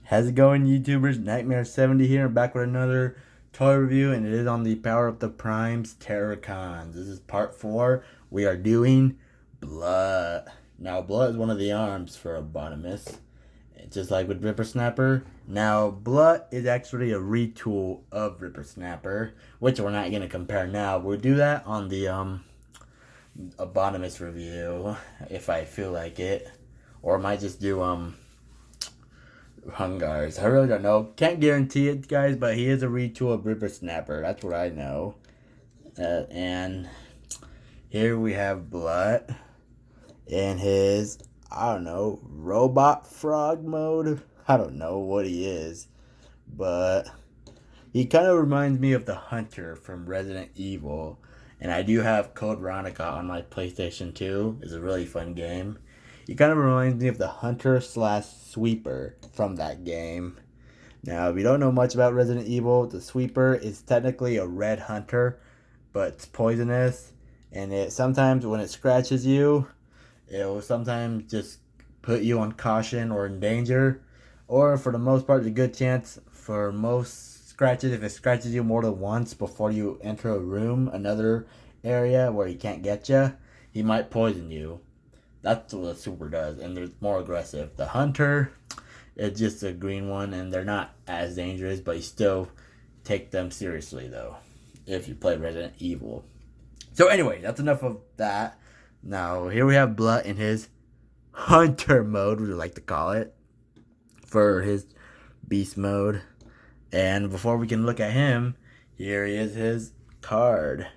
How's it going, YouTubers? Nightmare70 here, back with another toy review, and it is on the Power Up the Primes Terrorcons. This is part 4. We are doing Blood. Now, Blood is one of the arms for Abominus, just like with Ripper Snapper. Now, Blood is actually a retool of Ripper Snapper, which we're not going to compare now. We'll do that on the Abominus review, if I feel like it. Or I might just do Hun-Gurr's. I really don't know. Can't guarantee it, guys, but he is a retool of Ripper Snapper. That's what I know. And here we have Blood in his, I don't know, robot frog mode. I don't know what he is, but he kind of reminds me of the Hunter from Resident Evil. And I do have Code Veronica on my PlayStation 2. It's a really fun game. He kind of reminds me of the Hunter / Sweeper from that game. Now, if you don't know much about Resident Evil, the Sweeper is technically a red hunter, but it's poisonous. And it sometimes, when it scratches you, it will sometimes just put you on caution or in danger. Or, for the most part, there's a good chance for most scratches, if it scratches you more than once before you enter a room, another area where he can't get you, he might poison you. That's what the Super does, and they're more aggressive. The Hunter is just a green one, and they're not as dangerous, but you still take them seriously, though, if you play Resident Evil. So anyway, that's enough of that. Now, here we have Blood in his Hunter mode, we like to call it, for his Beast mode. And before we can look at him, here is his card.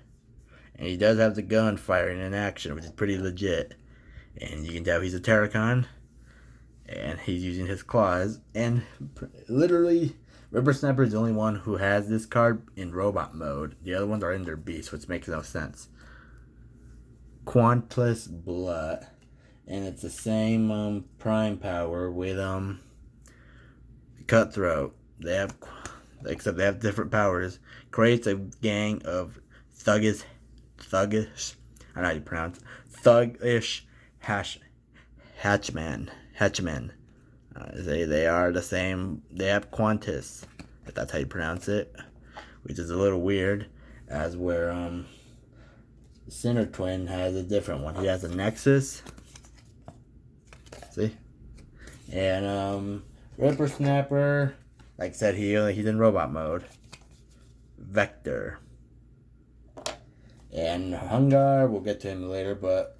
And he does have the gun firing in action, which is pretty legit. And you can tell he's a Terrorcon, and he's using his claws. And literally, Ripper Snapper is the only one who has this card in robot mode. The other ones are in their beast, which makes no sense. Quantless Blood, and it's the same prime power with Cutthroat. They have, except they have different powers. Creates a gang of thuggish. I don't know how you pronounce it, thuggish Hatchmen. They are the same. They have Quantus, if that's how you pronounce it, which is a little weird, as where Sinner Twin has a different one. He has a Nexus. See? And Ripper Snapper, like I said, he's in robot mode. Vector. And Hun-Gurrr, we'll get to him later, but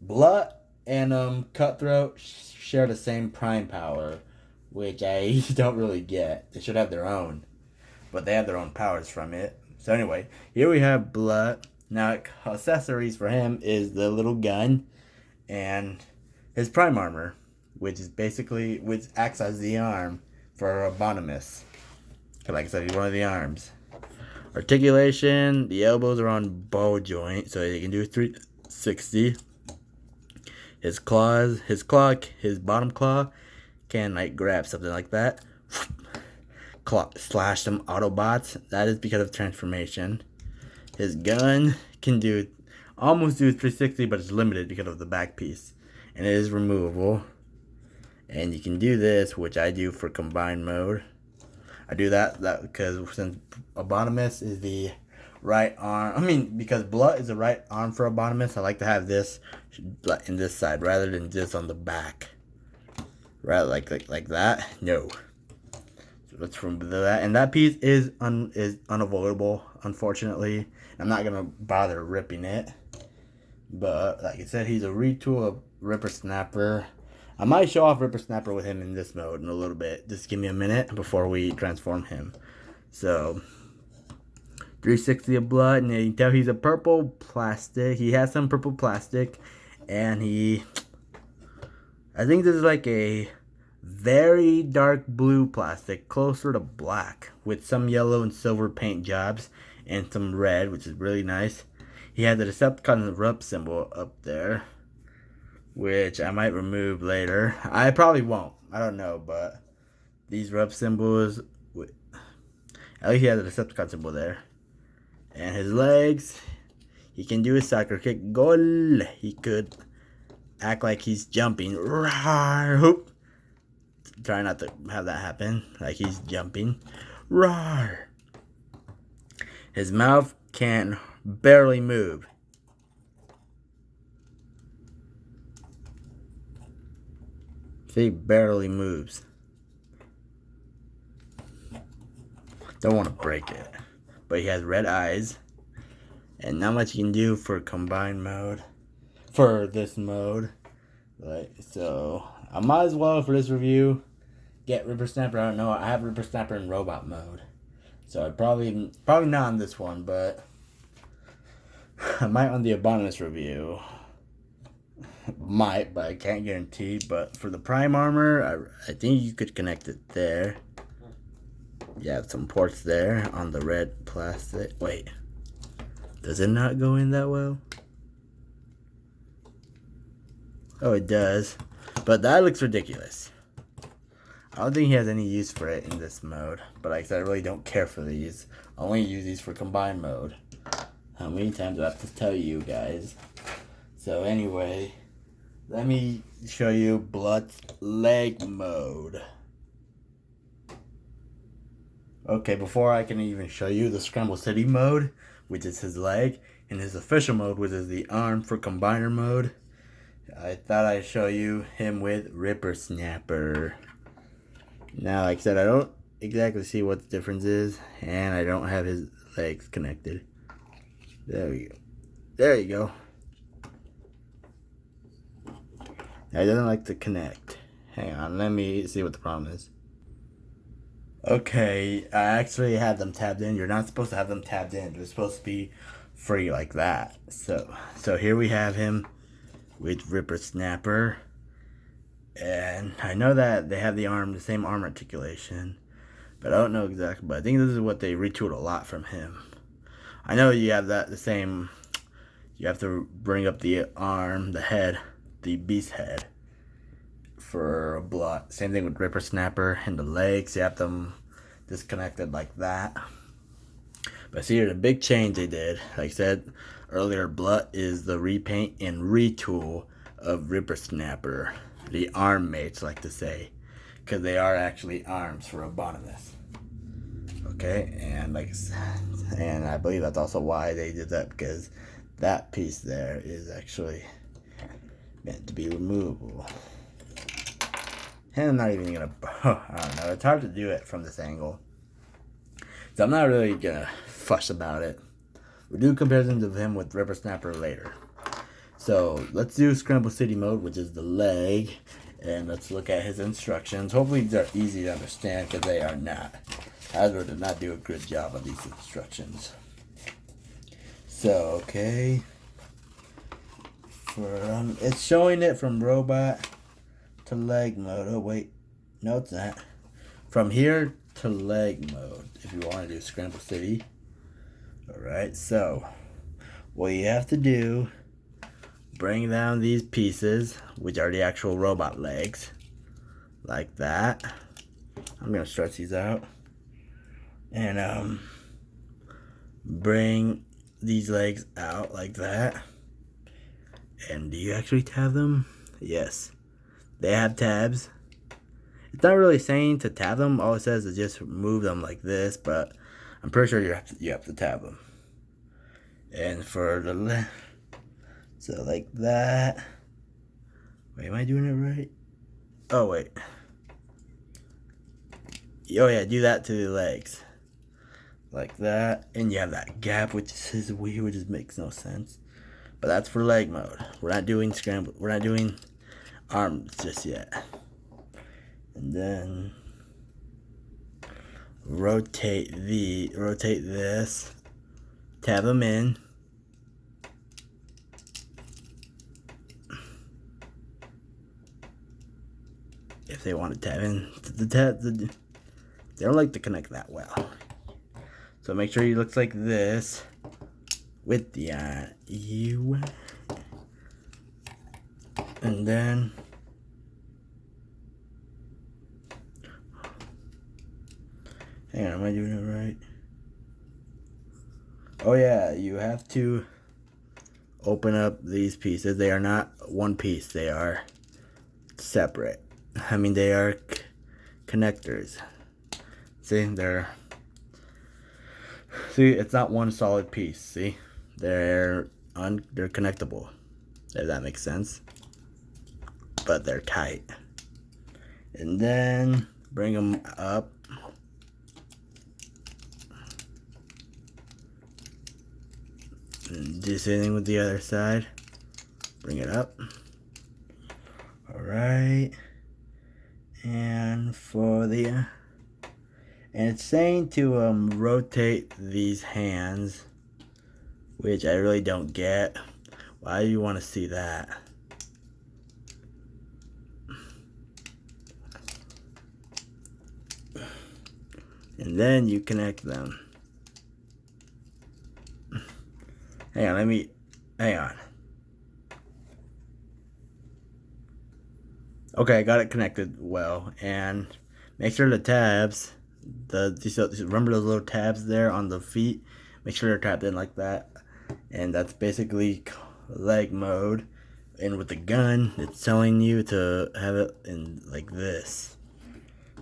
Blood and Cutthroat share the same prime power, which I don't really get. They should have their own, but they have their own powers from it. So anyway, here we have Blood. Now, accessories for him is the little gun and his prime armor, which acts as the arm for Abominus. Like I said, he's one of the arms. Articulation, the elbows are on ball joint, so he can do 360. His bottom claw can like grab something like that. Slash some Autobots. That is because of transformation. His gun can almost do 360, but it's limited because of the back piece. And it is removable. And you can do this, which I do for combined mode. I do that because since Abominus is the right arm, because Blood is the right arm for Abominus, I like to have this in this side rather than just on the back. Right, like that. No. So let's remove that. And that piece is unavoidable, unfortunately. I'm not gonna bother ripping it. But like I said, he's a retool of Ripper Snapper. I might show off Ripper Snapper with him in this mode in a little bit. Just give me a minute before we transform him. So, 360 of Blood, and you can tell he's a purple plastic. He has some purple plastic, and I think this is like a very dark blue plastic, closer to black, with some yellow and silver paint jobs, and some red, which is really nice. He has the Decepticon rub symbol up there, which I might remove later. I probably won't. I don't know, but these rub symbols, at least he has a Decepticon symbol there. And his legs, he can do a soccer kick. Goal! He could act like he's jumping. try not to have that happen. Like he's jumping. Roar! His mouth can barely move. See, barely moves. Don't want to break it. But he has red eyes. And not much you can do for combined mode. For this mode. Like, so, I might as well, for this review, get Ripper Snapper. I don't know. I have Ripper Snapper in robot mode. So, I probably not on this one, but I might on the Abominus review. Might, but I can't guarantee. But for the Prime Armor, I think you could connect it there. You have some ports there on the red plastic. Wait. Does it not go in that well? Oh, it does. But that looks ridiculous. I don't think he has any use for it in this mode. But like I said, I really don't care for these. I only use these for combined mode. How many times do I have to tell you guys? So anyway, let me show you Blood's leg mode. Okay, before I can even show you the Scramble City mode, which is his leg, and his official mode, which is the arm for combiner mode, I thought I'd show you him with Ripper Snapper. Now, like I said, I don't exactly see what the difference is, and I don't have his legs connected. There we go. There you go. Now, he doesn't like to connect. Hang on, let me see what the problem is. Okay, I actually had them tabbed in. You're not supposed to have them tabbed in. They're supposed to be free like that. So here we have him with Ripper Snapper. And I know that they have the same arm articulation. But I don't know exactly. But I think this is what they retooled a lot from him. I know you have the same. You have to bring up the arm, the head, the beast head. For Blood. Same thing with Ripper Snapper and the legs. You have them disconnected like that. But see here, the big change they did, like I said earlier, Blood is the repaint and retool of Ripper Snapper. The arm mates, like to say. Because they are actually arms for Abominus. Okay, and I believe that's also why they did that, because that piece there is actually meant to be removable. And I'm not even gonna, I don't know, it's hard to do it from this angle. So I'm not really gonna fuss about it. We'll do comparisons of him with Ripper Snapper later. So let's do Scramble City mode, which is the leg. And let's look at his instructions. Hopefully they're easy to understand, because they are not. Hasbro did not do a good job of these instructions. So, okay. It's showing it from robot to leg mode. Oh wait, no it's not. From here to leg mode, if you want to do Scramble City. Alright, so what you have to do, bring down these pieces, which are the actual robot legs, like that. I'm gonna stretch these out. And bring these legs out like that. And do you actually tab them? Yes. They have tabs. It's not really saying to tab them. All it says is just move them like this, but I'm pretty sure you have to tab them. And for the left, so like that. Wait, am I doing it right? Oh wait. Oh yeah, do that to the legs. Like that. And you have that gap, which is weird, which just makes no sense. But that's for leg mode. We're not doing scramble. We're not doing arms just yet. And then rotate this, tab them in. If they want to tab in, they don't like to connect that well. So make sure he looks like this with the U. And then hang on, am I doing it right? Oh yeah, you have to open up these pieces. They are not one piece, they are separate. I mean, they are connectors. See, it's not one solid piece. See, they're connectable, if that makes sense, but they're tight. And then bring them up. And do the same thing with the other side. Bring it up. Alright. And it's saying to rotate these hands, which I really don't get. Why do you want to see that? And then you connect them. Hang on. Okay, I got it connected well, and make sure the tabs, remember those little tabs there on the feet? Make sure they're tapped in like that, and that's basically leg mode. And with the gun, it's telling you to have it in like this,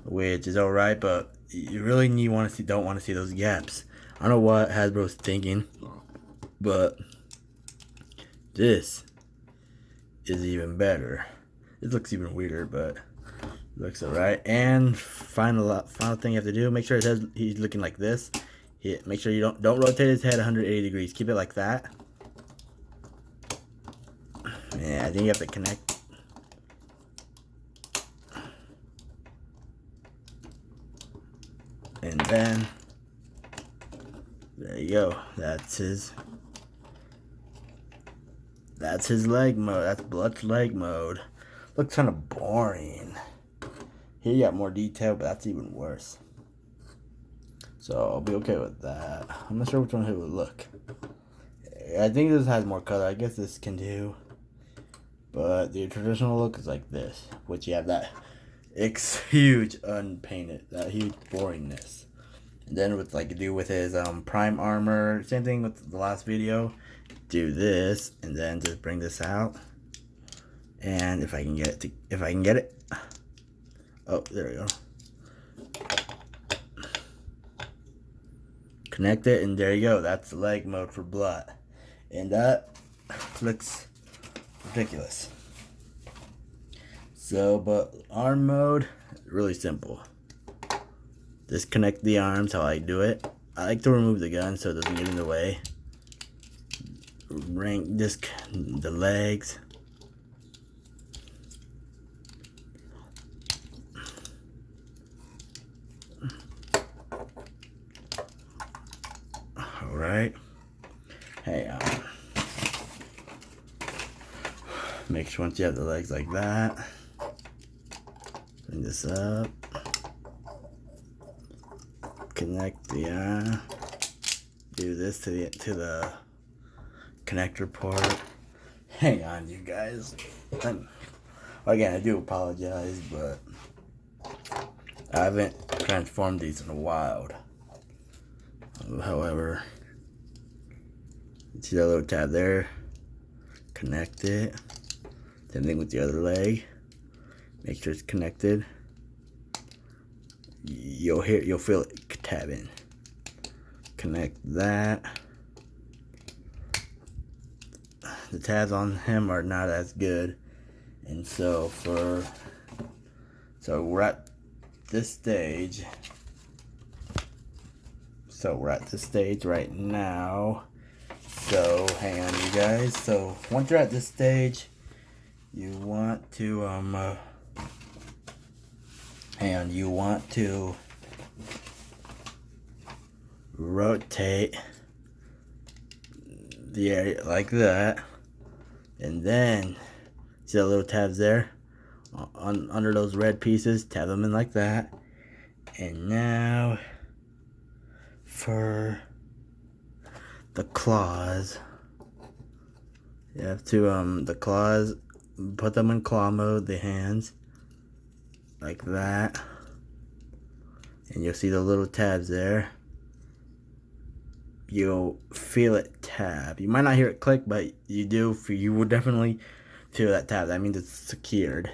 which is alright, but you really don't want to see those gaps. I don't know what Hasbro's thinking, but this is even better. It looks even weirder, but it looks alright. And final thing you have to do, make sure it says he's looking like this. Make sure you don't rotate his head 180 degrees. Keep it like that. Yeah, I think you have to connect. And then there you go. That's his leg mode. That's Blood's leg mode. Looks kind of boring. Here you got more detail, but that's even worse. So I'll be okay with that. I'm not sure which one it would look. I think this has more color. I guess this can do. But the traditional look is like this, which you have that huge unpainted, that huge boringness. And then with his prime armor, same thing with the last video. Do this and then just bring this out. And if I can get it, oh, there we go. Connect it, and there you go. That's the leg mode for Blood, and that looks ridiculous. So, but arm mode, really simple. Disconnect the arms. How I do it. I like to remove the gun so it doesn't get in the way. Bring the legs. Alright. Hey, make sure once you have the legs like that, bring this up, connect the do this to the connector port. Hang on, you guys. Again, I do apologize, but I haven't transformed these in a while. However, see that little tab there? Connect it. Same thing with the other leg. Make sure it's connected. You'll feel it tab in. Connect that. The tabs on him are not as good, and so we're at this stage. So we're at this stage right now. So hang on, you guys. So once you're at this stage, you want to you want to rotate the area like that, and then see the little tabs there under those red pieces, tab them in like that. And now for the claws, you have to the claws, put them in claw mode, the hands like that, and you'll see the little tabs there. You'll feel it tab. You might not hear it click, but you will definitely feel that tab. That means it's secured.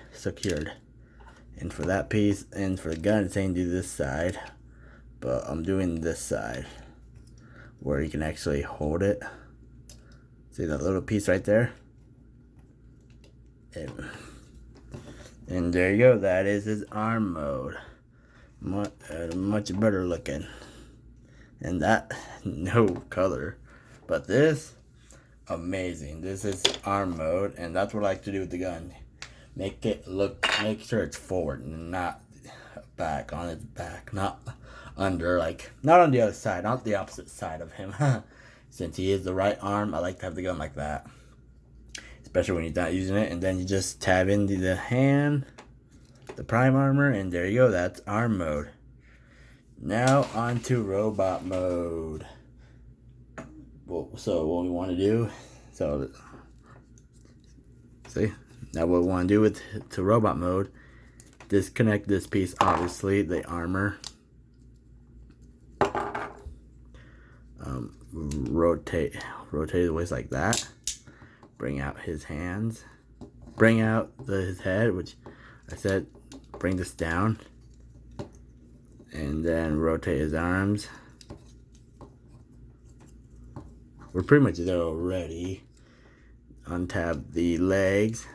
And for that piece, and for the gun, it's saying do this side. But I'm doing this side, where you can actually hold it. See that little piece right there? And there you go. That is his arm mode. Much better looking. And that, no color. But this, amazing. This is arm mode, and that's what I like to do with the gun. Make sure it's forward, not back, on its back, not under, not on the other side, not the opposite side of him. Since he is the right arm, I like to have the gun like that. Especially when you're not using it, and then you just tab into the hand, the prime armor, and there you go. That's arm mode. Now on to robot mode. So what we want to do, see, now what we want to do to robot mode, disconnect this piece, obviously, the armor. Rotate the waist like that. Bring out his hands. Bring out his head, which I said, bring this down. And then rotate his arms. We're pretty much there already. Untab the legs.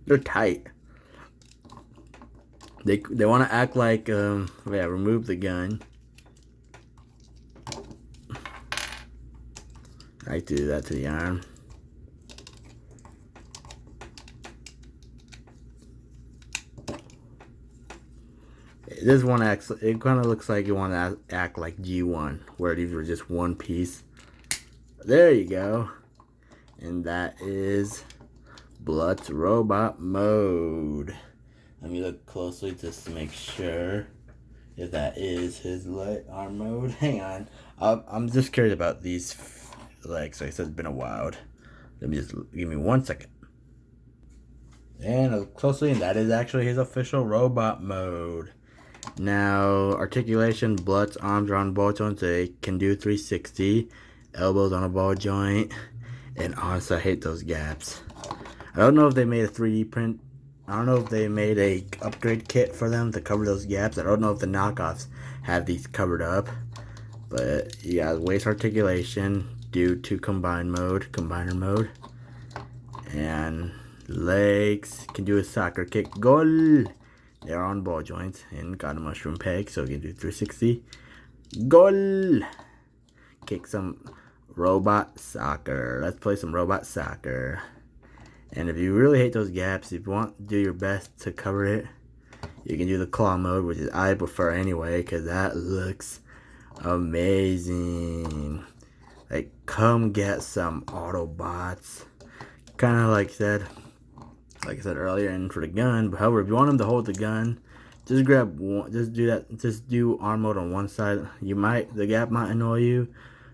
They're tight. They want to act like, remove the gun. I like to do that to the arm. This one acts, it kind of looks like you want to act like G1, where these were just one piece. There you go. And that is Blood's robot mode. Let me look closely just to make sure if that is his arm mode. Hang on. I'm just curious about these legs. Like I said, it's been a while. Let me just give me 1 second. And look closely, and that is actually his official robot mode. Now, articulation, Blood's arms are on ball joints. They can do 360. Elbows on a ball joint. And honestly, I hate those gaps. I don't know if they made a 3D print. I don't know if they made a upgrade kit for them to cover those gaps. I don't know if the knockoffs have these covered up. But yeah, waist articulation due to combiner mode. And legs can do a soccer kick. Goal! They're on ball joints and got a mushroom peg, so you can do 360. Goal! Kick some robot soccer. Let's play some robot soccer. And if you really hate those gaps, if you want to do your best to cover it, you can do the claw mode, which is I prefer anyway, because that looks amazing. Like, come get some Autobots. Kind of like I said earlier, and for the gun. But however, if you want him to hold the gun, just grab one. Just do that. Just do arm mode on one side. The gap might annoy you,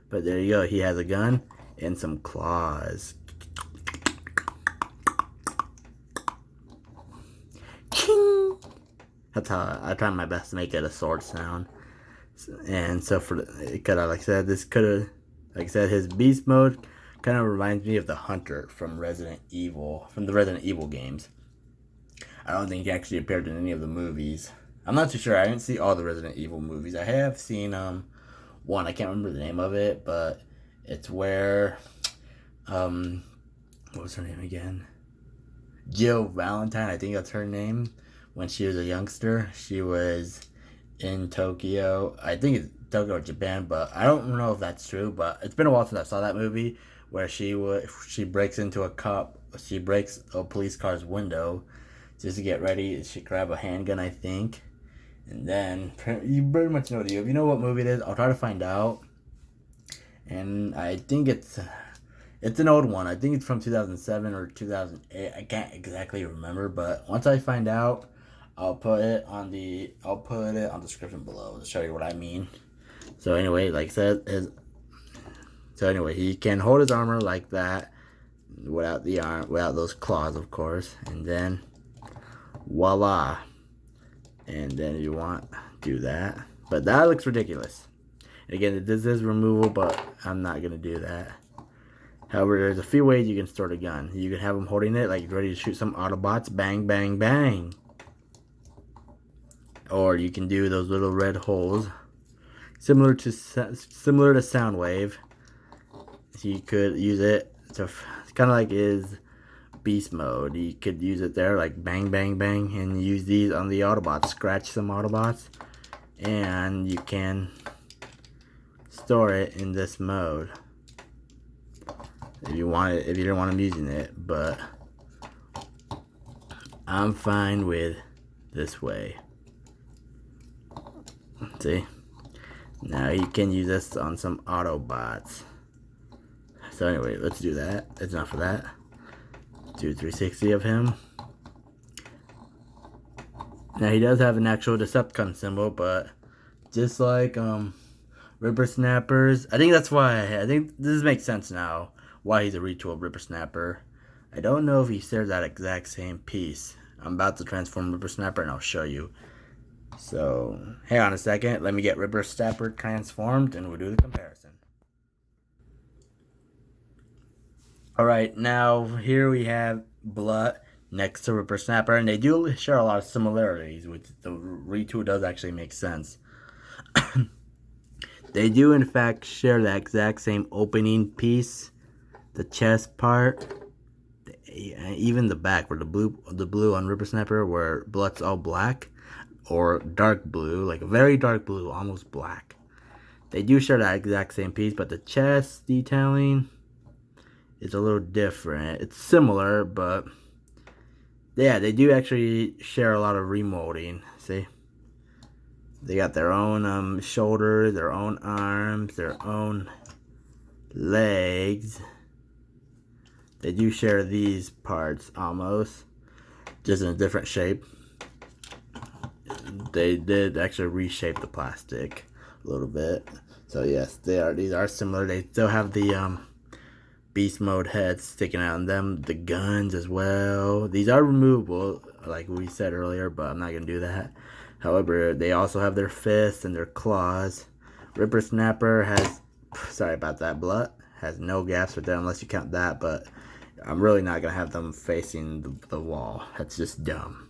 but there you go. He has a gun and some claws. Ching! That's how I try my best to make it a sword sound. And so like I said, his beast mode kind of reminds me of the Hunter from the Resident Evil games. I don't think he actually appeared in any of the movies. I'm not too sure. I didn't see all the Resident Evil movies. I have seen one. I can't remember the name of it, but it's where what was her name again? Jill Valentine, I think that's her name. When she was a youngster, she was in Tokyo. I think it's Tokyo or Japan, but I don't know if that's true. But it's been a while since I saw that movie, where she breaks into she breaks a police car's window just to get ready. She grab a handgun, I think, and then you pretty much know it. If you know what movie it is, I'll try to find out. And I think it's an old one. I think it's from 2007 or 2008. I can't exactly remember, but once I find out, I'll put it on the description below to show you what I mean. So anyway, like I said, he can hold his armor like that without those claws, of course, and then voila. And then if you want, do that. But that looks ridiculous. Again, this is removable, but I'm not gonna do that. However, there's a few ways you can store the gun. You can have him holding it like ready to shoot some Autobots. Bang, bang, bang. Or you can do those little red holes. Similar to Soundwave. So you could use it to... It's kind of like his beast mode. You could use it there like bang, bang, bang. And use these on the Autobots. Scratch some Autobots. And you can store it in this mode. If you want it, if you don't want them using it, but I'm fine with this way. See? Now you can use this on some Autobots. So anyway, let's do that. That's enough of that. Do 360 of him. Now he does have an actual Decepticon symbol, but just like Ripper Snappers, I think that's why I think this makes sense now. Why he's a retool Ripper Snapper. I don't know if he shares that exact same piece. I'm about to transform Ripper Snapper and I'll show you. So, hang on a second. Let me get Ripper Snapper transformed and we'll do the comparison. Alright, now here we have Blood next to Ripper Snapper. And they do share a lot of similarities, which the retool does actually make sense. They do in fact share that exact same opening piece. The chest part, even the back, where the blue on Ripper Snapper, where Blood's all black, or dark blue, like a very dark blue, almost black. They do share that exact same piece, but the chest detailing is a little different. It's similar, but yeah, they do actually share a lot of remolding. See, they got their own shoulders, their own arms, their own legs. They do share these parts almost, just in a different shape. They did actually reshape the plastic a little bit. So yes, these are similar. They still have the beast mode heads sticking out on them. The guns as well. These are removable, like we said earlier, but I'm not going to do that. However, they also have their fists and their claws. Ripper Snapper has, sorry about that, Blood has no gaps with them unless you count that, but I'm really not going to have them facing the wall. That's just dumb.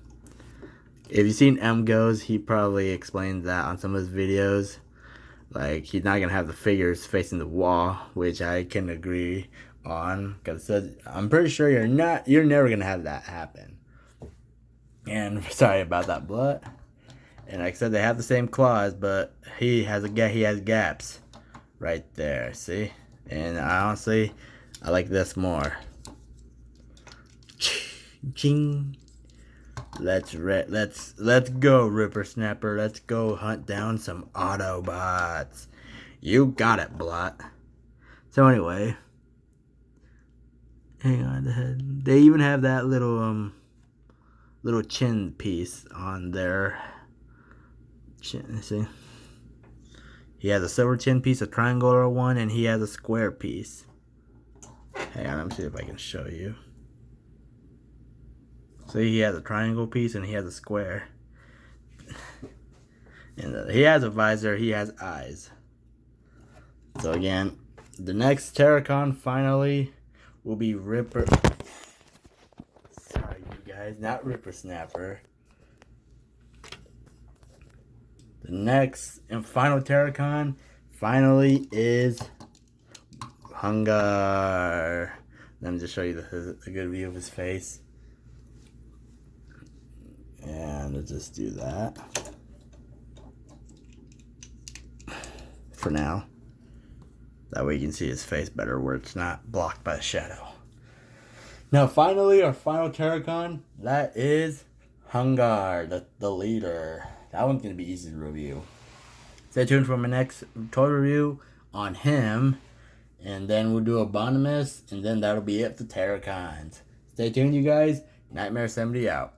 If you've seen M Goes, he probably explained that on some of his videos. Like, he's not going to have the figures facing the wall, which I can agree on. Because I'm pretty sure you're never going to have that happen. And sorry about that, Blood. And like I said, they have the same claws, but he has gaps right there, see? And honestly, I like this more. Ching. Let's go, Ripper Snapper. Let's go hunt down some Autobots. You got it, Blood. So anyway, hang on the head. They even have that little chin piece on their chin. See, he has a silver chin piece, a triangular one, and he has a square piece. Hang on, let me see if I can show you. See, he has a triangle piece and he has a square. And he has a visor, he has eyes. So again, the next Terrorcon finally will be Ripper. Sorry, you guys, not Ripper Snapper. The next and final Terrorcon finally is Hun-Gurrr. Let me just show you a good view of his face. And let's just do that for now. That way you can see his face better where it's not blocked by the shadow. Now finally, our final Terrorcon, that is Hun-Gurrr the Leader. That one's going to be easy to review. Stay tuned for my next toy review on him. And then we'll do Abonimus. And then that'll be it for Terrorcons. Stay tuned, you guys. Nightmare 70 out.